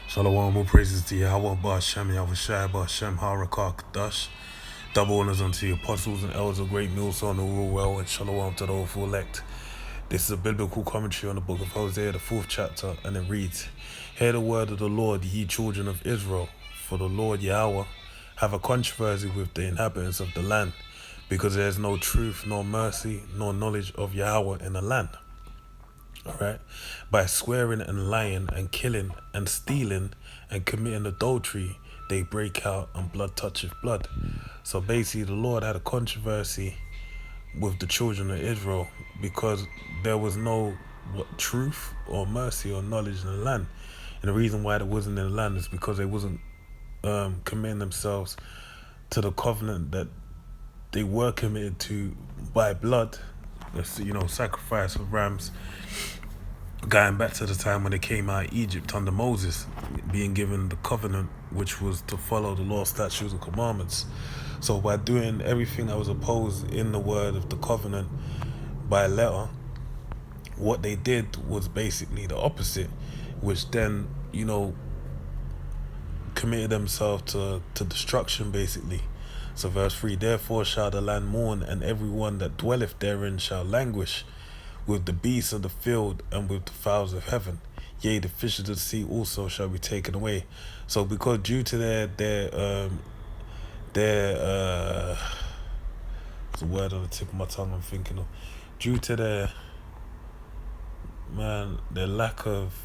Shalom, all praises to Yahweh, Ba'Shem, Yahushai, Ba'Shem, Harakah, Kadash. Double honors unto the apostles and elders of great millstone who rule well, and shalom to those who elect. This is a biblical commentary on the book of Hosea, the 4th chapter, and it reads, Hear the word of the Lord, ye children of Israel, for the Lord Yahweh have a controversy with the inhabitants of the land, because there is no truth, nor mercy, nor knowledge of Yahweh in the land. Alright, by swearing and lying and killing and stealing and committing adultery, they break out and blood toucheth blood. So basically, the Lord had a controversy with the children of Israel because there was no truth or mercy or knowledge in the land. And the reason why it wasn't in the land is because they wasn't committing themselves to the covenant that they were committed to by blood. Sacrifice of rams, going back to the time when they came out of Egypt under Moses, being given the covenant, which was to follow the law, statutes, and commandments. So by doing everything that was opposed in the word of the covenant by letter, what they did was basically the opposite, which then, committed themselves to destruction, basically. So verse 3, Therefore shall the land mourn, and everyone that dwelleth therein shall languish, with the beasts of the field and with the fowls of heaven. Yea, the fish of the sea also shall be taken away. So because due to their it's a word on the tip of my tongue I'm thinking of. Due to their lack of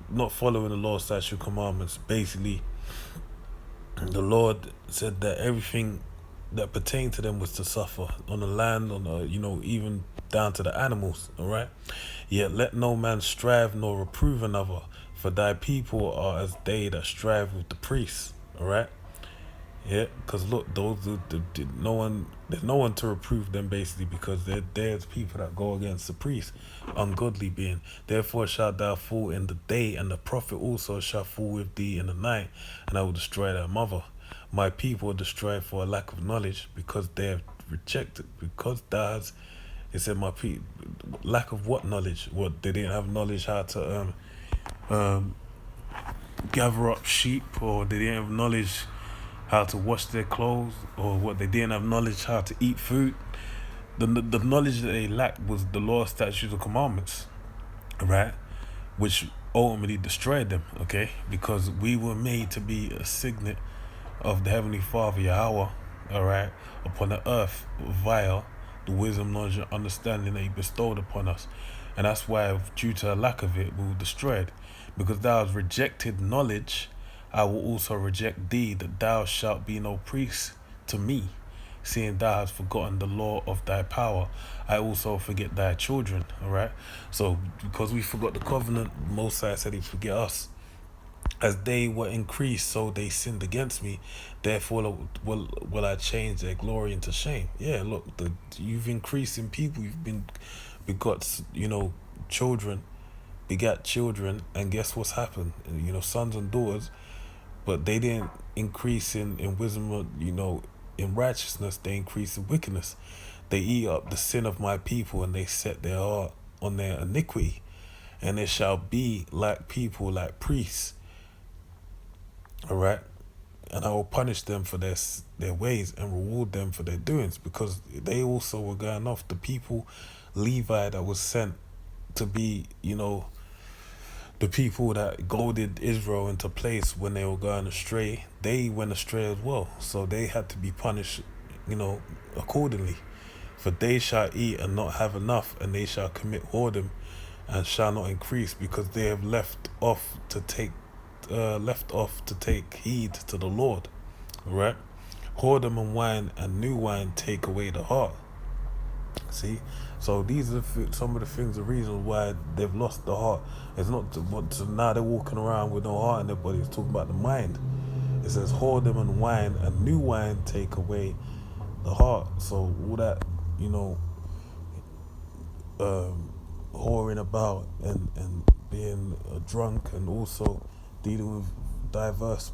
not following the law, statute, commandments, basically the Lord said that everything that pertained to them was to suffer on the land, on the, even down to the animals, all right? Yet let no man strive nor reprove another, for thy people are as they that strive with the priests, all right? Yeah, because look, there's no one to reprove them, basically, because there's people that go against the priest, ungodly being. Therefore shalt thou fall in the day, and the prophet also shall fall with thee in the night, and I will destroy thy mother. My people are destroyed for a lack of knowledge, because they have rejected, because thou hast, it said my people, lack of what knowledge? What, they didn't have knowledge how to gather up sheep, or they didn't have knowledge how to wash their clothes, or what, they didn't have knowledge how to eat food. The knowledge that they lacked was the law, statutes, and commandments, right? Which ultimately destroyed them, okay? Because we were made to be a signet of the Heavenly Father, Yahweh, all right, upon the earth via the wisdom, knowledge, and understanding that He bestowed upon us. And that's why, due to a lack of it, we were destroyed. Because thou hast rejected knowledge, I will also reject thee, that thou shalt be no priest to me. Seeing thou hast forgotten the law of thy power, I also forget thy children. All right. So because we forgot the covenant, Most High said He forget us. As they were increased, so they sinned against me. Therefore will I change their glory into shame. Yeah, look, you've increased in people. You've been begot, children, begat children, and guess what's happened? Sons and daughters. But they didn't increase in wisdom, in righteousness. They increase in wickedness. They eat up the sin of my people, and they set their heart on their iniquity. And it shall be like people, like priests. All right? And I will punish them for their ways and reward them for their doings, because they also were going off. The people, Levi, that was sent to be, the people that goaded Israel into place when they were going astray, they went astray as well. So they had to be punished, accordingly. For they shall eat and not have enough, and they shall commit whoredom and shall not increase, because they have left off to take heed to the Lord. Right? Whoredom and wine and new wine take away the heart. See, so these are some of the things, the reasons why they've lost the heart. It's not so now they're walking around with no heart in their body. It's talking about the mind. It says whoredom and wine and new wine take away the heart. So all that, whoring about and being drunk, and also dealing with diverse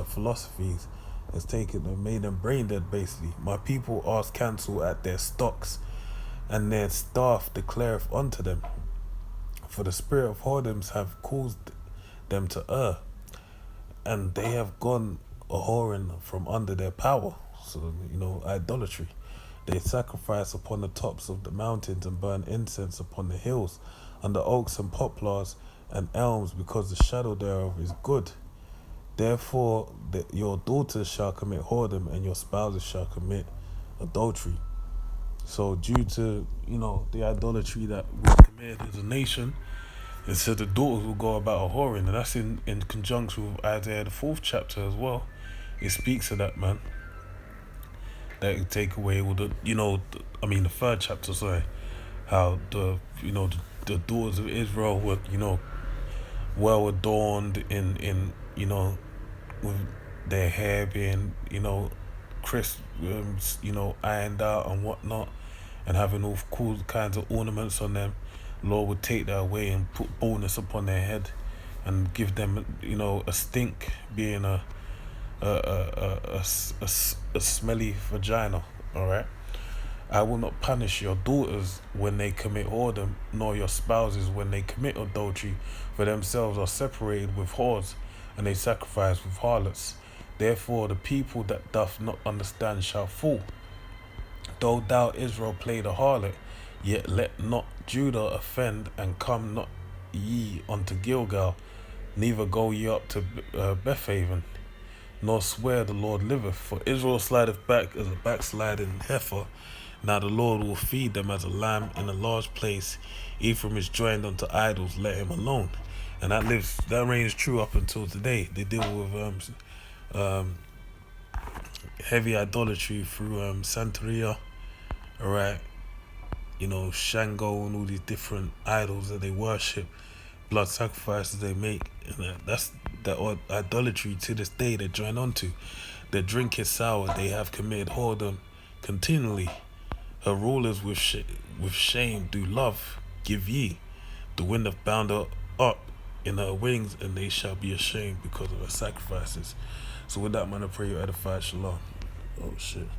philosophies, has taken and made them brain dead, basically. My people ask counsel at their stocks, and their staff declareth unto them. For the spirit of whoredoms have caused them to err, and they have gone a whoring from under their power. So, idolatry. They sacrifice upon the tops of the mountains and burn incense upon the hills, under oaks and poplars and elms, because the shadow thereof is good. Therefore, your daughters shall commit whoredom, and your spouses shall commit adultery. So, due to the idolatry that was committed as a nation, it said the daughters will go about a whoring, and that's in conjunction with Isaiah the 4th chapter as well. It speaks of that, man. That could take away all the third chapter, sorry, how the daughters of Israel were, well adorned in with their hair being, crisp, ironed out and whatnot, and having all cool kinds of ornaments on them. Lord would take that away and put baldness upon their head, and give them, a stink, being a smelly vagina. All right. I will not punish your daughters when they commit whoredom, nor your spouses when they commit adultery, for themselves are separated with whores, and they sacrifice with harlots. Therefore the people that doth not understand shall fall. Though thou Israel play the harlot, yet let not Judah offend, and come not ye unto Gilgal, neither go ye up to Bethaven, nor swear the Lord liveth. For Israel slideth back as a backsliding heifer. Now the Lord will feed them as a lamb in a large place. Ephraim is joined unto idols, let him alone. And that reigns true up until today. They deal with heavy idolatry through Santeria, alright, Shango and all these different idols that they worship, blood sacrifices they make, and that's that idolatry to this day they join onto. Their drink is sour, they have committed whoredom continually. Her rulers with shame do love, give ye. The wind hath bound her up in her wings, and they shall be ashamed because of her sacrifices. So with that, man, I pray you edify. Shalom. Oh shit.